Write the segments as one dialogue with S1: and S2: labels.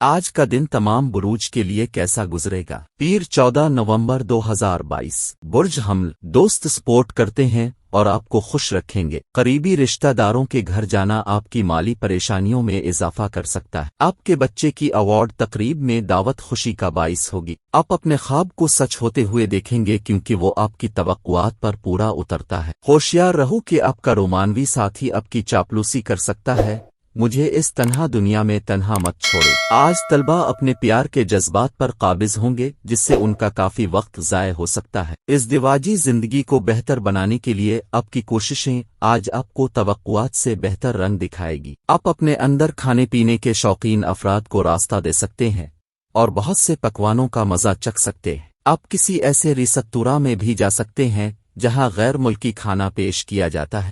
S1: آج کا دن تمام بروج کے لیے کیسا گزرے گا؟ پیر 14 نومبر 2022 برج حمل دوست سپورٹ کرتے ہیں اور آپ کو خوش رکھیں گے۔ قریبی رشتہ داروں کے گھر جانا آپ کی مالی پریشانیوں میں اضافہ کر سکتا ہے۔ آپ کے بچے کی ایوارڈ تقریب میں دعوت خوشی کا باعث ہوگی۔ آپ اپنے خواب کو سچ ہوتے ہوئے دیکھیں گے کیونکہ وہ آپ کی توقعات پر پورا اترتا ہے۔ ہوشیار رہو کہ آپ کا رومانوی ساتھی آپ کی چاپلوسی کر سکتا ہے۔ مجھے اس تنہا دنیا میں تنہا مت چھوڑے۔ آج طلبہ اپنے پیار کے جذبات پر قابض ہوں گے جس سے ان کا کافی وقت ضائع ہو سکتا ہے۔ ازدواجی زندگی کو بہتر بنانے کے لیے آپ کی کوششیں آج آپ کو توقعات سے بہتر رنگ دکھائے گی۔ آپ اپنے اندر کھانے پینے کے شوقین افراد کو راستہ دے سکتے ہیں اور بہت سے پکوانوں کا مزہ چکھ سکتے ہیں۔ آپ کسی ایسے ریستوراں میں بھی جا سکتے ہیں جہاں غیر ملکی کھانا پیش کیا جاتا ہے۔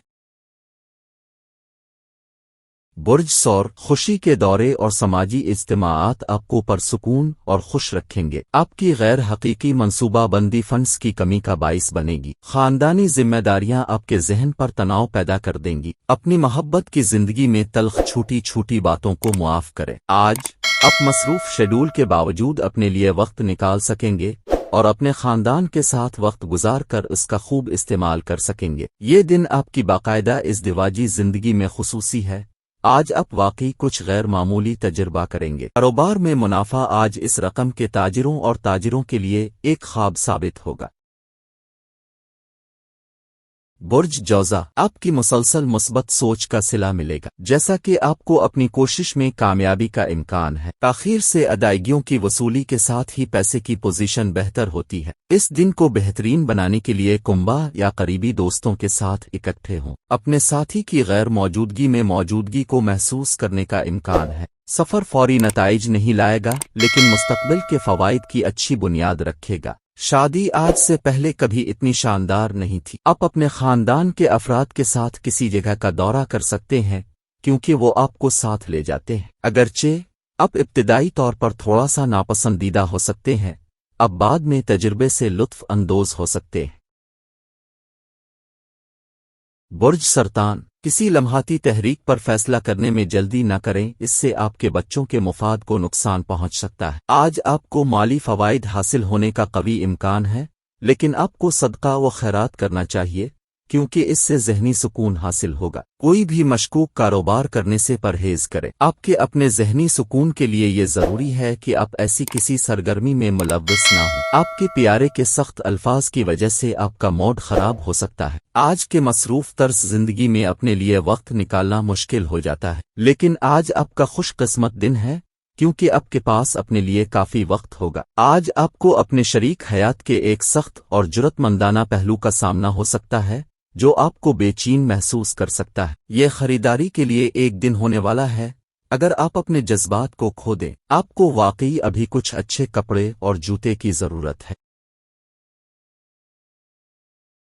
S1: برج سور خوشی کے دورے اور سماجی اجتماعات آپ کو پرسکون اور خوش رکھیں گے۔ آپ کی غیر حقیقی منصوبہ بندی فنڈز کی کمی کا باعث بنے گی۔ خاندانی ذمہ داریاں آپ کے ذہن پر تناؤ پیدا کر دیں گی۔ اپنی محبت کی زندگی میں تلخ چھوٹی چھوٹی باتوں کو معاف کریں۔ آج آپ مصروف شیڈول کے باوجود اپنے لیے وقت نکال سکیں گے اور اپنے خاندان کے ساتھ وقت گزار کر اس کا خوب استعمال کر سکیں گے۔ یہ دن آپ کی باقاعدہ ازدواجی زندگی میں خصوصی ہے۔ آج آپ واقعی کچھ غیر معمولی تجربہ کریں گے۔ کاروبار میں منافع آج اس رقم کے تاجروں اور تاجروں کے لیے ایک خواب ثابت ہوگا۔ برج جوزا آپ کی مسلسل مثبت سوچ کا صلہ ملے گا جیسا کہ آپ کو اپنی کوشش میں کامیابی کا امکان ہے۔ تاخیر سے ادائیگیوں کی وصولی کے ساتھ ہی پیسے کی پوزیشن بہتر ہوتی ہے۔ اس دن کو بہترین بنانے کے لیے کنبہ یا قریبی دوستوں کے ساتھ اکٹھے ہوں۔ اپنے ساتھی کی غیر موجودگی میں موجودگی کو محسوس کرنے کا امکان ہے۔ سفر فوری نتائج نہیں لائے گا لیکن مستقبل کے فوائد کی اچھی بنیاد رکھے گا۔ شادی آج سے پہلے کبھی اتنی شاندار نہیں تھی۔ آپ اپنے خاندان کے افراد کے ساتھ کسی جگہ کا دورہ کر سکتے ہیں کیونکہ وہ آپ کو ساتھ لے جاتے ہیں۔ اگرچہ آپ ابتدائی طور پر تھوڑا سا ناپسندیدہ ہو سکتے ہیں، اب بعد میں تجربے سے لطف اندوز ہو سکتے ہیں۔ برج سرطان کسی لمحاتی تحریک پر فیصلہ کرنے میں جلدی نہ کریں، اس سے آپ کے بچوں کے مفاد کو نقصان پہنچ سکتا ہے۔ آج آپ کو مالی فوائد حاصل ہونے کا قوی امکان ہے لیکن آپ کو صدقہ و خیرات کرنا چاہیے کیونکہ اس سے ذہنی سکون حاصل ہوگا۔ کوئی بھی مشکوک کاروبار کرنے سے پرہیز کریں۔ آپ کے اپنے ذہنی سکون کے لیے یہ ضروری ہے کہ آپ ایسی کسی سرگرمی میں ملوث نہ ہوں۔ آپ کے پیارے کے سخت الفاظ کی وجہ سے آپ کا موڈ خراب ہو سکتا ہے۔ آج کے مصروف طرز زندگی میں اپنے لیے وقت نکالنا مشکل ہو جاتا ہے لیکن آج آپ کا خوش قسمت دن ہے کیونکہ آپ کے پاس اپنے لیے کافی وقت ہوگا۔ آج آپ کو اپنے شریک حیات کے ایک سخت اور جرأت مندانہ پہلو کا سامنا ہو سکتا ہے جو آپ کو بے چین محسوس کر سکتا ہے۔ یہ خریداری کے لیے ایک دن ہونے والا ہے۔ اگر آپ اپنے جذبات کو کھو دیں، آپ کو واقعی ابھی کچھ اچھے کپڑے اور جوتے کی ضرورت ہے۔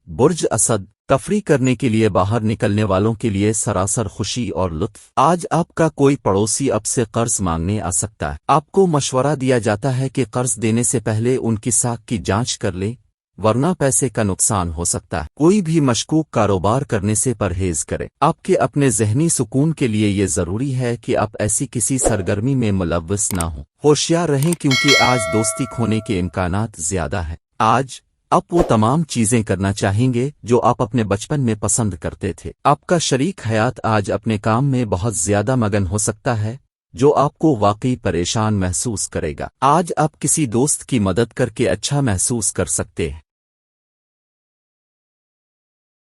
S1: برج اسد تفریح کرنے کے لیے باہر نکلنے والوں کے لیے سراسر خوشی اور لطف۔ آج آپ کا کوئی پڑوسی آپ سے قرض مانگنے آ سکتا ہے۔ آپ کو مشورہ دیا جاتا ہے کہ قرض دینے سے پہلے ان کی ساکھ کی جانچ کر لیں ورنہ پیسے کا نقصان ہو سکتا ہے۔ کوئی بھی مشکوک کاروبار کرنے سے پرہیز کریں۔ آپ کے اپنے ذہنی سکون کے لیے یہ ضروری ہے کہ آپ ایسی کسی سرگرمی میں ملوث نہ ہوں۔ ہوشیار رہیں کیونکہ آج دوستی کھونے کے امکانات زیادہ ہیں۔ آج آپ وہ تمام چیزیں کرنا چاہیں گے جو آپ اپنے بچپن میں پسند کرتے تھے۔ آپ کا شریک حیات آج اپنے کام میں بہت زیادہ مگن ہو سکتا ہے جو آپ کو واقعی پریشان محسوس کرے گا۔ آج آپ کسی دوست کی مدد کر کے اچھا محسوس کر سکتے ہیں۔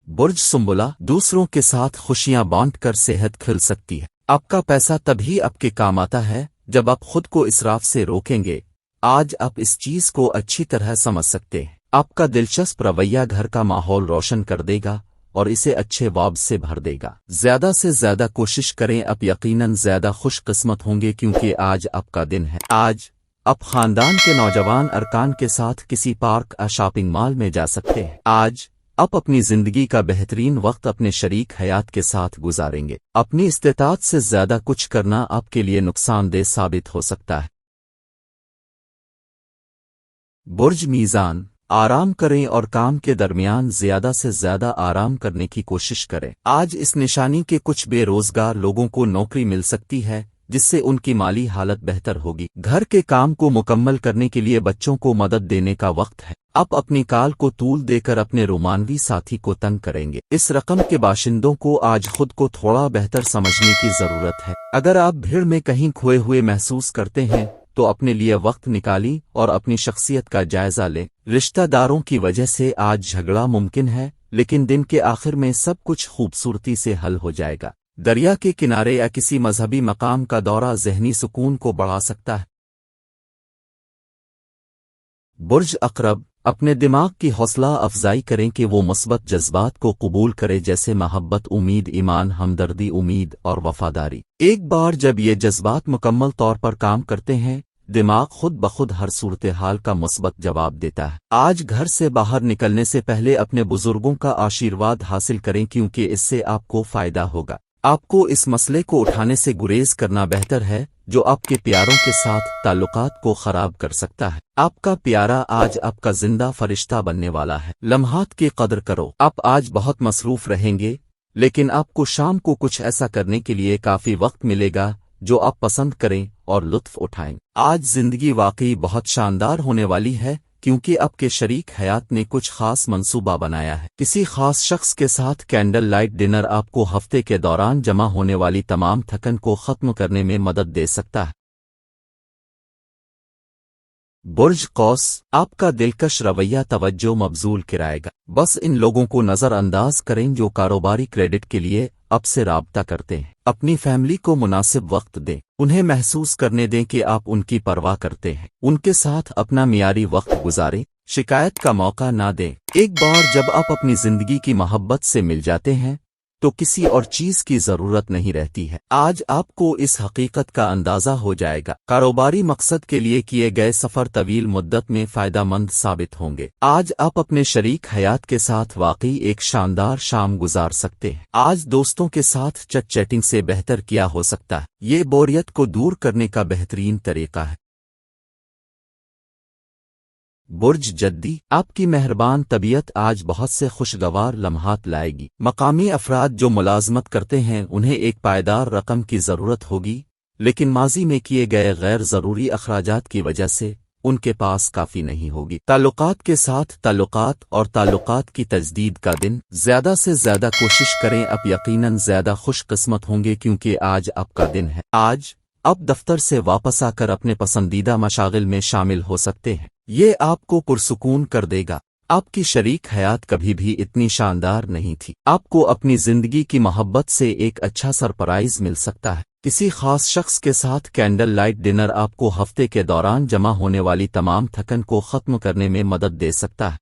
S1: برج سنبلہ دوسروں کے ساتھ خوشیاں بانٹ کر صحت کھل سکتی ہے۔ آپ کا پیسہ تبھی آپ کے کام آتا ہے جب آپ خود کو اسراف سے روکیں گے۔ آج آپ اس چیز کو اچھی طرح سمجھ سکتے ہیں۔ آپ کا دلچسپ رویہ گھر کا ماحول روشن کر دے گا اور اسے اچھے وائب سے بھر دے گا۔ زیادہ سے زیادہ کوشش کریں، آپ یقیناً زیادہ خوش قسمت ہوں گے کیونکہ آج آپ کا دن ہے۔ آج آپ خاندان کے نوجوان ارکان کے ساتھ کسی پارک یا شاپنگ مال میں جا سکتے ہیں۔ آج آپ اپنی زندگی کا بہترین وقت اپنے شریک حیات کے ساتھ گزاریں گے۔ اپنی استطاعت سے زیادہ کچھ کرنا آپ کے لیے نقصان دہ ثابت ہو سکتا ہے۔ برج میزان آرام کریں اور کام کے درمیان زیادہ سے زیادہ آرام کرنے کی کوشش کریں۔ آج اس نشانی کے کچھ بے روزگار لوگوں کو نوکری مل سکتی ہے جس سے ان کی مالی حالت بہتر ہوگی۔ گھر کے کام کو مکمل کرنے کے لیے بچوں کو مدد دینے کا وقت ہے۔ آپ اپنی کال کو طول دے کر اپنے رومانوی ساتھی کو تنگ کریں گے۔ اس رقم کے باشندوں کو آج خود کو تھوڑا بہتر سمجھنے کی ضرورت ہے۔ اگر آپ بھیڑ میں کہیں کھوئے ہوئے محسوس کرتے ہیں تو اپنے لیے وقت نکالی اور اپنی شخصیت کا جائزہ لیں۔ رشتہ داروں کی وجہ سے آج جھگڑا ممکن ہے، لیکن دن کے آخر میں سب کچھ خوبصورتی سے حل ہو جائے گا۔ دریا کے کنارے یا کسی مذہبی مقام کا دورہ ذہنی سکون کو بڑھا سکتا ہے۔ برج عقرب، اپنے دماغ کی حوصلہ افزائی کریں کہ وہ مثبت جذبات کو قبول کرے، جیسے محبت، امید، ایمان، ہمدردی، امید اور وفاداری۔ ایک بار جب یہ جذبات مکمل طور پر کام کرتے ہیں، دماغ خود بخود ہر صورتحال کا مثبت جواب دیتا ہے۔ آج گھر سے باہر نکلنے سے پہلے اپنے بزرگوں کا آشیرواد حاصل کریں، کیونکہ اس سے آپ کو فائدہ ہوگا۔ آپ کو اس مسئلے کو اٹھانے سے گریز کرنا بہتر ہے جو آپ کے پیاروں کے ساتھ تعلقات کو خراب کر سکتا ہے۔ آپ کا پیارا آج آپ کا زندہ فرشتہ بننے والا ہے۔ لمحات کی قدر کرو۔ آپ آج بہت مصروف رہیں گے، لیکن آپ کو شام کو کچھ ایسا کرنے کے لیے کافی وقت ملے گا جو آپ پسند کریں اور لطف اٹھائیں۔ آج زندگی واقعی بہت شاندار ہونے والی ہے، کیونکہ آپ کے شریک حیات نے کچھ خاص منصوبہ بنایا ہے۔ کسی خاص شخص کے ساتھ کینڈل لائٹ ڈنر آپ کو ہفتے کے دوران جمع ہونے والی تمام تھکن کو ختم کرنے میں مدد دے سکتا ہے۔ برج قوس، آپ کا دلکش رویہ توجہ مبذول کرائے گا۔ بس ان لوگوں کو نظر انداز کریں جو کاروباری کریڈٹ کے لیے آپ سے رابطہ کرتے ہیں۔ اپنی فیملی کو مناسب وقت دیں، انہیں محسوس کرنے دیں کہ آپ ان کی پرواہ کرتے ہیں۔ ان کے ساتھ اپنا معیاری وقت گزاریں، شکایت کا موقع نہ دیں۔ ایک بار جب آپ اپنی زندگی کی محبت سے مل جاتے ہیں تو کسی اور چیز کی ضرورت نہیں رہتی ہے۔ آج آپ کو اس حقیقت کا اندازہ ہو جائے گا۔ کاروباری مقصد کے لیے کیے گئے سفر طویل مدت میں فائدہ مند ثابت ہوں گے۔ آج آپ اپنے شریک حیات کے ساتھ واقعی ایک شاندار شام گزار سکتے ہیں۔ آج دوستوں کے ساتھ چٹ چیٹنگ سے بہتر کیا ہو سکتا ہے۔ یہ بوریت کو دور کرنے کا بہترین طریقہ ہے۔ برج جدی، آپ کی مہربان طبیعت آج بہت سے خوشگوار لمحات لائے گی۔ مقامی افراد جو ملازمت کرتے ہیں انہیں ایک پائیدار رقم کی ضرورت ہوگی، لیکن ماضی میں کیے گئے غیر ضروری اخراجات کی وجہ سے ان کے پاس کافی نہیں ہوگی۔ تعلقات کے ساتھ تعلقات اور تعلقات کی تجدید کا دن، زیادہ سے زیادہ کوشش کریں، آپ یقیناً زیادہ خوش قسمت ہوں گے کیونکہ آج آپ کا دن ہے۔ آج آپ دفتر سے واپس آ کر اپنے پسندیدہ مشاغل میں شامل ہو سکتے ہیں۔ یہ آپ کو پرسکون کر دے گا۔ آپ کی شریک حیات کبھی بھی اتنی شاندار نہیں تھی۔ آپ کو اپنی زندگی کی محبت سے ایک اچھا سرپرائز مل سکتا ہے۔ کسی خاص شخص کے ساتھ کینڈل لائٹ ڈنر آپ کو ہفتے کے دوران جمع ہونے والی تمام تھکن کو ختم کرنے میں مدد دے سکتا ہے۔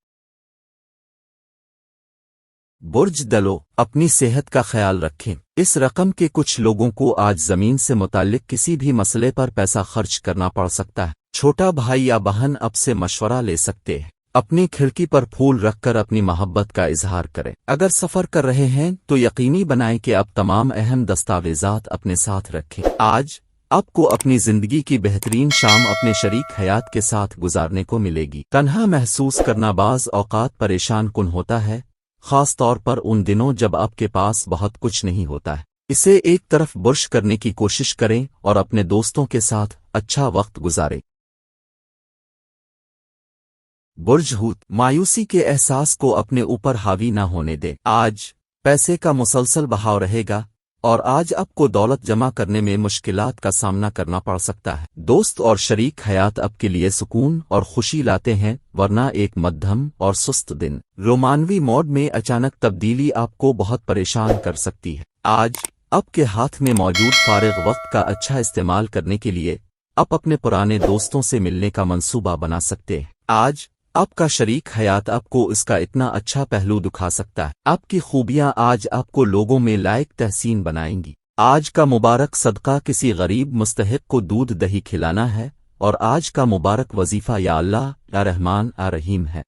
S1: برج دلو، اپنی صحت کا خیال رکھیں۔ اس رقم کے کچھ لوگوں کو آج زمین سے متعلق کسی بھی مسئلے پر پیسہ خرچ کرنا پڑ سکتا ہے۔ چھوٹا بھائی یا بہن اب سے مشورہ لے سکتے ہیں۔ اپنی کھڑکی پر پھول رکھ کر اپنی محبت کا اظہار کریں۔ اگر سفر کر رہے ہیں تو یقینی بنائیں کہ آپ تمام اہم دستاویزات اپنے ساتھ رکھیں۔ آج آپ کو اپنی زندگی کی بہترین شام اپنے شریک حیات کے ساتھ گزارنے کو ملے گی۔ تنہا محسوس کرنا بعض اوقات پریشان کن ہوتا ہے، خاص طور پر ان دنوں جب آپ کے پاس بہت کچھ نہیں ہوتا ہے۔ اسے ایک طرف برش کرنے کی کوشش کریں اور اپنے دوستوں کے ساتھ اچھا وقت گزاریں۔ برج حوت، مایوسی کے احساس کو اپنے اوپر حاوی نہ ہونے دیں۔ آج پیسے کا مسلسل بہاؤ رہے گا اور آج آپ کو دولت جمع کرنے میں مشکلات کا سامنا کرنا پڑ سکتا ہے۔ دوست اور شریک حیات آپ کے لیے سکون اور خوشی لاتے ہیں، ورنہ ایک مدھم اور سست دن رومانوی موڈ میں اچانک تبدیلی آپ کو بہت پریشان کر سکتی ہے۔ آج آپ کے ہاتھ میں موجود فارغ وقت کا اچھا استعمال کرنے کے لیے آپ اپنے پرانے دوستوں سے ملنے کا منصوبہ بنا سکتے ہیں۔ آج آپ کا شریک حیات آپ کو اس کا اتنا اچھا پہلو دکھا سکتا ہے۔ آپ کی خوبیاں آج آپ کو لوگوں میں لائق تحسین بنائیں گی۔ آج کا مبارک صدقہ کسی غریب مستحق کو دودھ دہی کھلانا ہے، اور آج کا مبارک وظیفہ یا اللہ یا رحمان یا رحیم ہے۔